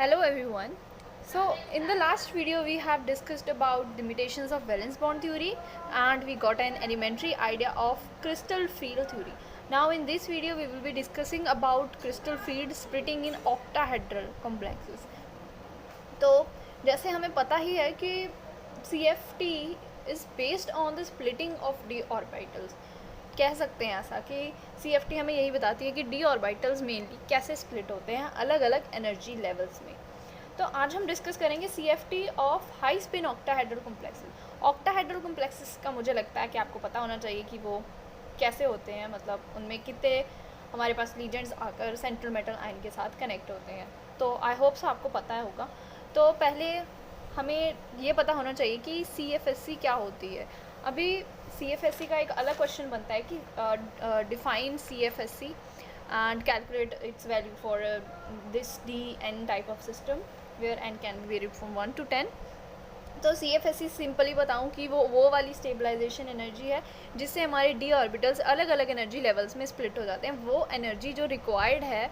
Hello everyone. So in the last video we have discussed about limitations of valence bond theory and we got an elementary idea of crystal field theory. Now in this video we will be discussing about crystal field splitting in octahedral complexes. तो जैसे हमें पता ही है कि CFT is based on the splitting of d orbitals. कह सकते हैं ऐसा कि CFT हमें यही बताती है कि d ऑर्बिटल्स मेनली कैसे स्प्लिट होते हैं अलग अलग एनर्जी लेवल्स में। तो आज हम डिस्कस करेंगे CFT of high spin octahedral complexes. Octahedral complexes का मुझे लगता है कि आपको पता होना चाहिए कि वो कैसे होते हैं, मतलब उनमें कितने हमारे पास लीजेंड्स आकर सेंट्रल मेटल आयन के साथ कनेक्ट होते हैं। तो आई होप सो आपको पता होगा। तो पहले हमें ये पता होना चाहिए कि CFSC क्या होती है। अभी CFSC का एक अलग क्वेश्चन बनता है कि define CFSC and calculate its value for this DN type of system where n can be vary from 1 to 10। तो CFSC सिंपली बताऊं कि वो वाली स्टेबलाइजेशन एनर्जी है जिससे हमारे d ऑर्बिटल्स अलग अलग एनर्जी लेवल्स में स्प्लिट हो जाते हैं। वो एनर्जी जो रिक्वायर्ड है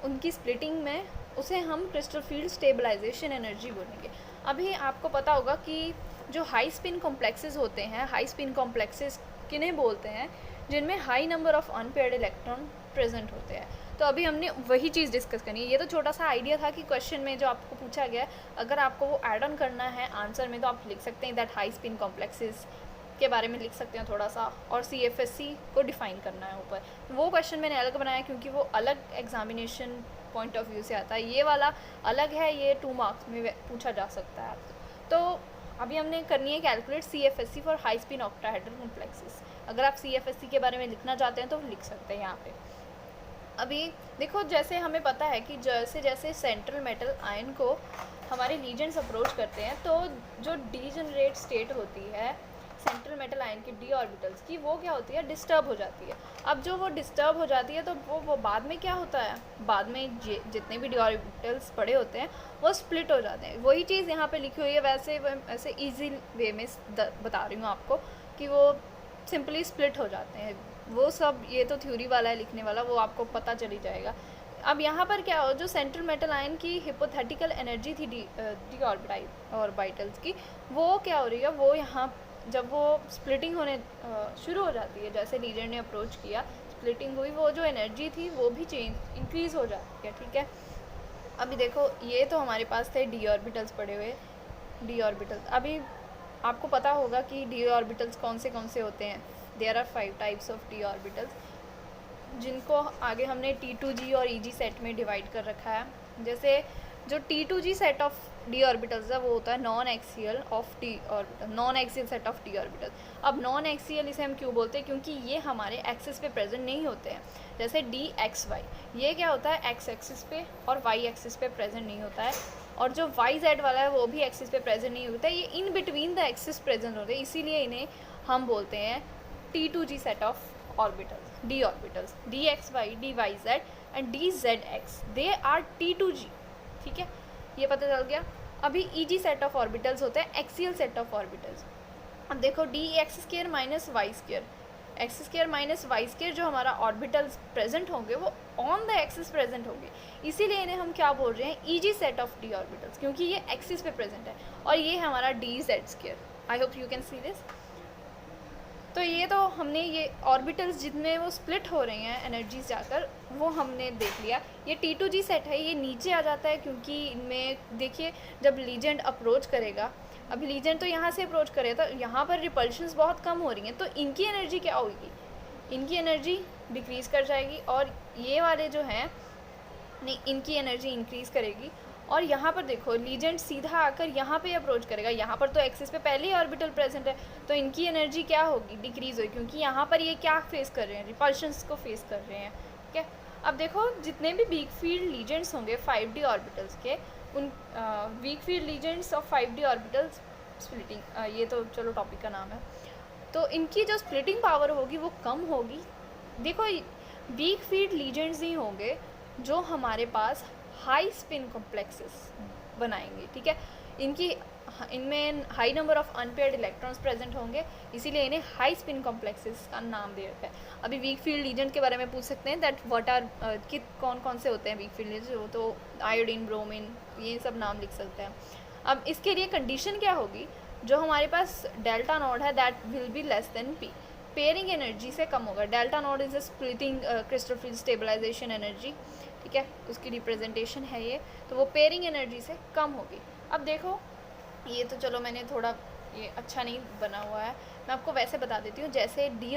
उनकी स्प्लिटिंग में उसे हम क्रिस्टल फील्ड स्टेबलाइजेशन एनर्जी बोलेंगे। अभी आपको पता होगा कि जो हाई स्पिन कॉम्प्लेक्सेस होते हैं, हाई स्पिन कॉम्प्लेक्सेस किन्हें बोलते हैं, जिनमें high number of unpaired electron present होते हैं। तो अभी हमने वही चीज़ डिस्कस करनी है। ये तो छोटा सा आइडिया था कि क्वेश्चन में जो आपको पूछा गया है, अगर आपको वो ऐड ऑन करना है आंसर में तो आप लिख सकते हैं दैट हाई स्पिन कॉम्प्लेक्सेस के बारे में लिख सकते हैं थोड़ा सा, और CFSC को डिफाइन करना है ऊपर। वो क्वेश्चन मैंने अलग बनाया क्योंकि वो अलग एग्जामिनेशन पॉइंट ऑफ व्यू से आता है। ये वाला अलग है, ये 2 मार्क्स में पूछा जा सकता है। तो अभी हमने करनी है calculate CFSC for high spin octahedral complexes. अगर आप CFSC के बारे में लिखना चाहते हैं तो लिख सकते हैं यहाँ पे। अभी देखो, जैसे हमें पता है कि जैसे जैसे सेंट्रल मेटल आयन को हमारे लीजेंड्स अप्रोच करते हैं तो जो डीजनरेट स्टेट होती है सेंट्रल मेटल आयन की d ऑर्बिटल्स की, वो क्या होती है, डिस्टर्ब हो जाती है। अब जो वो डिस्टर्ब हो जाती है तो वो बाद में क्या होता है, बाद में जितने भी d ऑर्बिटल्स पड़े होते हैं वो स्प्लिट हो जाते हैं। वही चीज़ यहाँ पे लिखी हुई है, वैसे ईजी वे में बता रही हूँ आपको कि वो सिंपली स्प्लिट हो जाते हैं। वो सब ये तो थ्योरी वाला है लिखने वाला, वो आपको पता चली जाएगा। अब यहाँ पर क्या हो, जो सेंट्रल मेटल आयन की हिपोथेटिकल एनर्जी थी डी ऑर्बिटल्स की, वो क्या हो रही है, वो यहाँ जब वो स्प्लिटिंग होने शुरू हो जाती है, जैसे लीजेंड ने अप्रोच किया, स्प्लिटिंग हुई, वो जो एनर्जी थी वो भी इंक्रीज़ हो जाती है। ठीक है, अभी देखो ये तो हमारे पास थे d ऑर्बिटल्स पड़े हुए, d ऑर्बिटल्स। अभी आपको पता होगा कि d ऑर्बिटल्स कौन से होते हैं। There are 5 types of d orbitals, जिनको आगे हमने T2G और EG सेट में डिवाइड कर रखा है। जैसे जो T2G set of d orbitals है वो होता है non axial of t orbital, non axial set of d orbital. अब नॉन एक्सियल इसे हम क्यों बोलते हैं, क्योंकि ये हमारे एक्सिस पे प्रेजेंट नहीं होते हैं। जैसे DXY, ये क्या होता है, x एक्सिस पे और y एक्सिस पे प्रेजेंट नहीं होता है, और जो YZ वाला है वो भी एक्सिस पे प्रेजेंट नहीं होता है, ये in between the axis present होते हैं। इसीलिए इन्हें हम बोलते हैं T2G set of orbitals, d orbitals, DXY, DYZ and DZX, they are T2G। ठीक है, ये पता चल गया। अभी EG सेट ऑफ ऑर्बिटल्स होते हैं एक्सियल सेट ऑफ ऑर्बिटल्स। अब देखो DX² minus Y², x² minus Y² जो हमारा ऑर्बिटल्स प्रेजेंट होंगे वो ऑन द एक्सिस प्रेजेंट होंगे, इसीलिए इन्हें हम क्या बोल रहे हैं, EG set of d orbitals, क्योंकि ये एक्सिस पे प्रेजेंट है। और ये है हमारा DZ²। I hope you can see this. तो ये तो हमने ये ऑर्बिटल्स जिनमें वो स्प्लिट हो रहे हैं एनर्जीज जाकर, वो हमने देख लिया। ये T2G सेट है, ये नीचे आ जाता है क्योंकि इनमें देखिए जब लीजेंड अप्रोच करेगा, अभी लीजेंड तो यहाँ से अप्रोच करेगा तो यहाँ पर रिपल्शंस बहुत कम हो रही हैं, तो इनकी एनर्जी क्या होगी, इनकी एनर्जी डिक्रीज़ कर जाएगी, और ये वाले जो हैं नहीं, इनकी एनर्जी इंक्रीज़ करेगी। और यहाँ पर देखो लीजेंड सीधा आकर यहाँ पे अप्रोच करेगा, यहाँ पर तो एक्सिस पे पहले ही ऑर्बिटल प्रेजेंट है, तो इनकी एनर्जी क्या होगी, डिक्रीज़ होगी, क्योंकि यहाँ पर ये क्या फेस कर रहे हैं, रिपल्शंस को फेस कर रहे हैं। ठीक है, अब देखो जितने भी वीक फील्ड लीजेंड्स होंगे 5D ऑर्बिटल्स के, उन weak field legends of 5D orbitals splitting, ये तो चलो टॉपिक का नाम है, तो इनकी जो स्प्लिटिंग पावर होगी वो कम होगी। देखो वीक फील्ड लीजेंड्स ही होंगे जो हमारे पास हाई स्पिन कॉम्प्लेक्सेस बनाएंगे। ठीक है, इनकी इनमें high number of unpaired electrons present होंगे, इसीलिए इन्हें हाई स्पिन कॉम्प्लेक्सेस का नाम दे रखा है। अभी वीक फील्ड लीजेंड के बारे में पूछ सकते हैं, दैट व्हाट आर कौन कौन से होते हैं वीक फील्ड लीजेंड, वो तो आयोडीन, ब्रोमीन, ये सब नाम लिख सकते हैं। अब इसके लिए कंडीशन क्या होगी, जो हमारे पास डेल्टा नोड है that will be less than p, pairing energy से कम होगा। Delta node is a splitting crystal field stabilization energy, ठीक है, उसकी रिप्रेजेंटेशन है ये, तो वो पेयरिंग एनर्जी से कम होगी। अब देखो ये तो चलो मैंने थोड़ा ये अच्छा नहीं बना हुआ है, मैं आपको वैसे बता देती हूँ जैसे डी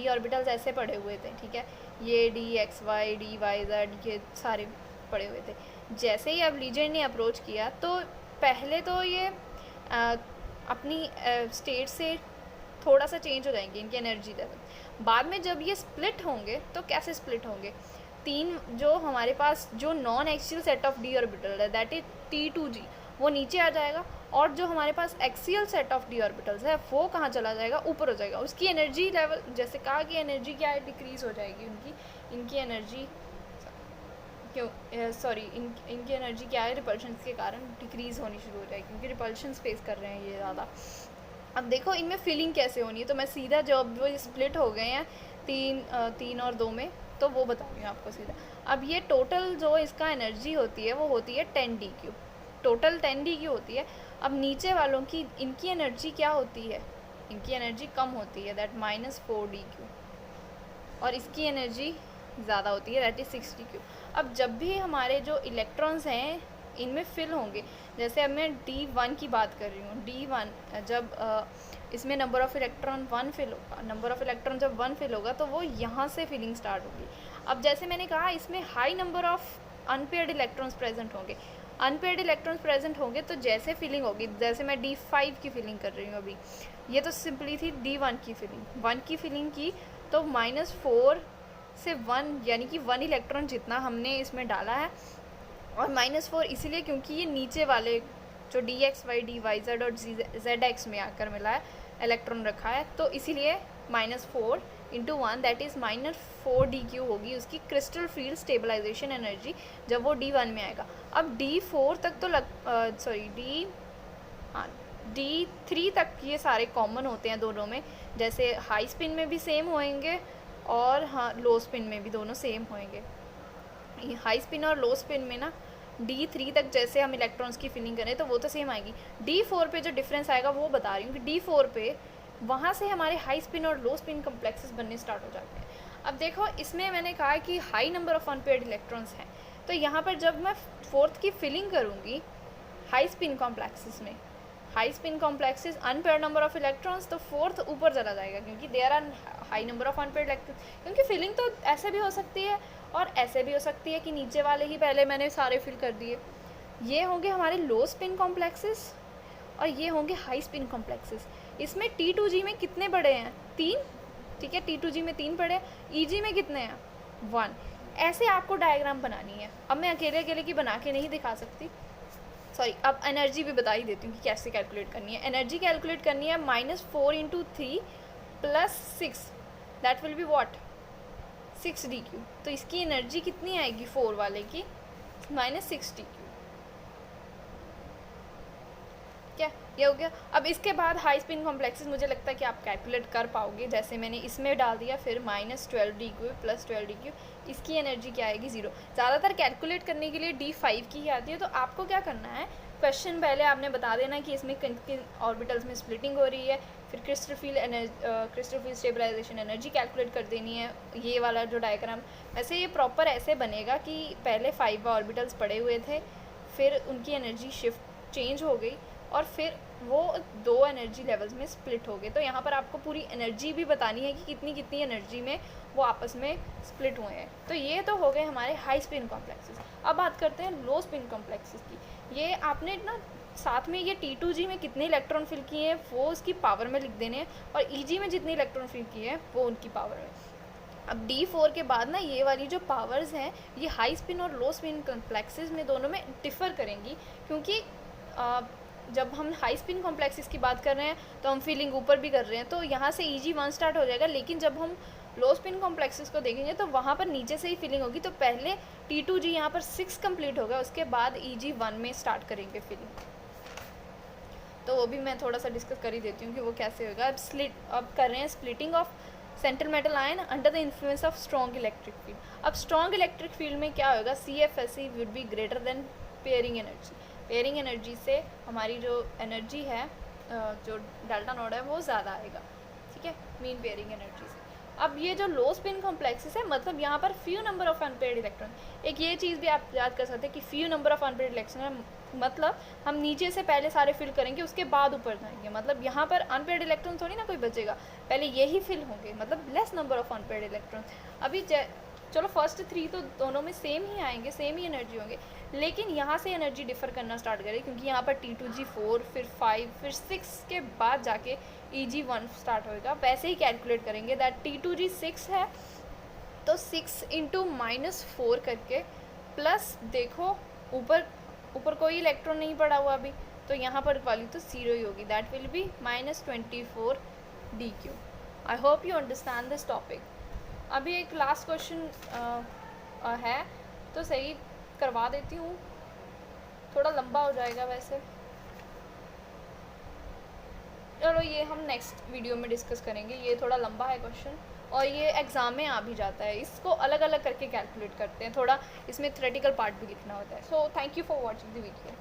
ऑर्बिटल्स ऐसे पड़े हुए थे, ठीक है, ये d x y, d y z, ये सारे पड़े हुए थे। जैसे ही अब लीजेंड ने अप्रोच किया तो पहले तो ये अपनी स्टेट से थोड़ा सा चेंज हो जाएंगे इनकी एनर्जी लेवल। बाद में जब ये स्प्लिट होंगे तो कैसे स्प्लिट होंगे, तीन जो हमारे पास जो non axial set of d orbital है दैट इज T2G, वो नीचे आ जाएगा, और जो हमारे पास axial set of d orbitals है वो कहाँ चला जाएगा, ऊपर हो जाएगा। उसकी एनर्जी लेवल, जैसे कहा कि एनर्जी क्या है, डिक्रीज़ हो जाएगी इनकी एनर्जी, क्यों सॉरी इनकी एनर्जी क्या है, रिपल्शंस के कारण डिक्रीज़ होनी शुरू हो जाएगी, क्योंकि रिपल्शंस फेस कर रहे हैं ये ज़्यादा। अब देखो इनमें फिलिंग कैसे होनी है, तो मैं सीधा जब वो स्प्लिट हो गए हैं तीन और 2 में, तो वो बता रही हूँ आपको सीधा। अब ये टोटल जो इसका एनर्जी होती है वो होती है 10 DQ, टोटल 10 DQ होती है। अब नीचे वालों की इनकी एनर्जी क्या होती है, इनकी एनर्जी कम होती है, दैट -4 DQ, और इसकी एनर्जी ज़्यादा होती है, दैट इज़ 6 DQ। अब जब भी हमारे जो इलेक्ट्रॉन्स हैं इनमें फिल होंगे, जैसे अब मैं D1 की बात कर रही हूँ, D1 जब इसमें नंबर ऑफ़ इलेक्ट्रॉन 1 फिल होगा, नंबर ऑफ़ इलेक्ट्रॉन जब 1 फिल होगा तो वो यहाँ से फिलिंग स्टार्ट होगी। अब जैसे मैंने कहा इसमें high number of unpaired electrons present होंगे, अनपेयर्ड इलेक्ट्रॉन्स प्रेजेंट होंगे तो जैसे फिलिंग होगी, जैसे मैं D5 की फिलिंग कर रही हूँ अभी, ये तो सिंपली थी D1 की फिलिंग, 1 की फिलिंग की तो -4 से 1, यानी कि 1 इलेक्ट्रॉन जितना हमने इसमें डाला है, और -4 इसीलिए क्योंकि ये नीचे वाले जो DXY, DYZ और ZX में आकर मिला है, इलेक्ट्रॉन रखा है, तो इसीलिए -4 × 1 दैट इज़ -4 DQ होगी उसकी क्रिस्टल फील्ड स्टेबलाइजेशन एनर्जी जब वो D1 में आएगा। अब D4 तक तो D3 तक ये सारे कॉमन होते हैं दोनों में, जैसे हाई स्पिन में भी सेम होएंगे और हाँ लो स्पिन में भी दोनों सेम होएंगे। हाई स्पिन और लो स्पिन में ना D3 तक जैसे हम इलेक्ट्रॉन्स की फिलिंग करें तो वो तो सेम आएगी। D4 पे जो डिफरेंस आएगा वो बता रही हूँ कि D4 पे वहाँ से हमारे हाई स्पिन और लो स्पिन कम्प्लेक्सेस बनने स्टार्ट हो जाते हैं। अब देखो इसमें मैंने कहा कि high number of unpaired electrons हैं, तो यहाँ पर जब मैं 4th की फिलिंग करूँगी हाई स्पिन कॉम्प्लेक्सेस में, high spin complexes unpaired number of electrons, तो 4th ऊपर चला जाएगा क्योंकि there are high number of unpaired electrons. क्योंकि फिलिंग तो ऐसे भी हो सकती है और ऐसे भी हो सकती है कि नीचे वाले ही पहले मैंने सारे फिल कर दिए। ये होंगे हमारे लो स्पिन कॉम्प्लेक्सेस और ये होंगे हाई स्पिन कॉम्प्लेक्सेस। इसमें T2G में कितने बड़े हैं, 3, ठीक है, T2G में 3 बड़े, EG में कितने हैं, 1। ऐसे आपको डायग्राम बनानी है। अब मैं अकेले अकेले की बना के नहीं दिखा सकती, सॉरी, अब एनर्जी भी बता ही देती हूँ कि कैसे कैलकुलेट करनी है। एनर्जी कैलकुलेट करनी है -4 × 3 + 6, that will be what, 6 DQ। तो इसकी एनर्जी कितनी आएगी 4 वाले की, -6 DQ। क्या ये हो गया। अब इसके बाद हाई स्पिन कॉम्प्लेक्सेस मुझे लगता है कि आप कैलकुलेट कर पाओगे, जैसे मैंने इसमें डाल दिया, फिर -12 DQ + 12 DQ, इसकी एनर्जी क्या आएगी 0। ज़्यादातर कैलकुलेट करने के लिए D5 की ही आती है। तो आपको क्या करना है, क्वेश्चन पहले आपने बता देना कि इसमें किन किन ऑर्बिटल्स में स्प्लिटिंग हो रही है, फिर crystal field stabilization energy calculate कर देनी है। ये वाला जो डायग्राम, वैसे ये प्रॉपर ऐसे बनेगा कि पहले 5 ऑर्बिटल्स पड़े हुए थे, फिर उनकी एनर्जी शिफ्ट चेंज हो गई और फिर वो 2 एनर्जी लेवल्स में स्प्लिट हो गए। तो यहाँ पर आपको पूरी एनर्जी भी बतानी है कि कितनी कितनी एनर्जी में वो आपस में स्प्लिट हुए हैं। तो ये तो हो गए हमारे हाई स्पिन कॉम्प्लेक्सेस। अब बात करते हैं लो स्पिन कॉम्प्लेक्सेस की। ये आपने ना साथ में ये T2G में कितने इलेक्ट्रॉन फिल किए हैं वो उसकी पावर में लिख देने हैं, और EG में जितने इलेक्ट्रॉन फिल किए हैं वो उनकी पावर में। अब D4 के बाद ना ये वाली जो पावर्स हैं ये हाई स्पिन और लो स्पिन कॉम्प्लेक्सेस में दोनों में डिफ़र करेंगी, क्योंकि जब हम हाई स्पिन कॉम्प्लेक्सेस की बात कर रहे हैं तो हम फीलिंग ऊपर भी कर रहे हैं, तो यहाँ से EG1 स्टार्ट हो जाएगा। लेकिन जब हम लो स्पिन कॉम्प्लेक्सेस को देखेंगे तो वहाँ पर नीचे से ही फीलिंग होगी। तो पहले T2G यहाँ पर 6 कंप्लीट होगा, उसके बाद EG1 में स्टार्ट करेंगे फीलिंग। तो वो भी मैं थोड़ा सा डिस्कस कर ही देती हूँ कि वो कैसे होगा। अब कर रहे हैं splitting of central metal ion under the influence of strong electric field. अब स्ट्रॉन्ग इलेक्ट्रिक फील्ड में क्या होगा, CFSE would be greater than pairing energy. Pairing energy से हमारी जो एनर्जी है, जो डेल्टा नोड है, वो ज़्यादा आएगा, ठीक है, मीन पेयरिंग एनर्जी से। अब ये जो लो स्पिन कॉम्प्लेक्सेस है, मतलब यहाँ पर few number of unpaired electron. एक ये चीज़ भी आप याद कर सकते हैं कि few number of unpaired electron है, मतलब हम नीचे से पहले सारे फिल करेंगे, उसके बाद ऊपर जाएंगे। मतलब यहाँ पर अनपेयर्ड इलेक्ट्रॉन थोड़ी ना कोई बचेगा, पहले यही फिल होंगे, मतलब less number of unpaired electron. अभी चलो फर्स्ट 3 तो दोनों में सेम ही आएंगे, सेम ही एनर्जी होंगे, लेकिन यहाँ से एनर्जी डिफ़र करना स्टार्ट करेगी, क्योंकि यहाँ पर T2G4, फिर 5, फिर 6 के बाद जाके EG1 स्टार्ट होएगा। वैसे ही कैलकुलेट करेंगे दैट T2G6 है तो 6 इंटू -4 करके प्लस, देखो ऊपर कोई इलेक्ट्रॉन नहीं पड़ा हुआ अभी, तो यहाँ पर वैल्यू तो 0 ही होगी, that will B -24 DQ। I hope you understand this topic. अभी एक लास्ट क्वेश्चन है, तो सही करवा देती हूँ, थोड़ा लंबा हो जाएगा वैसे। चलो ये हम नेक्स्ट वीडियो में डिस्कस करेंगे, ये थोड़ा लंबा है क्वेश्चन और ये एग्ज़ाम में आ भी जाता है। इसको अलग अलग करके कैलकुलेट करते हैं, थोड़ा इसमें थ्योरेटिकल पार्ट भी लिखना होता है। So thank you for watching the video.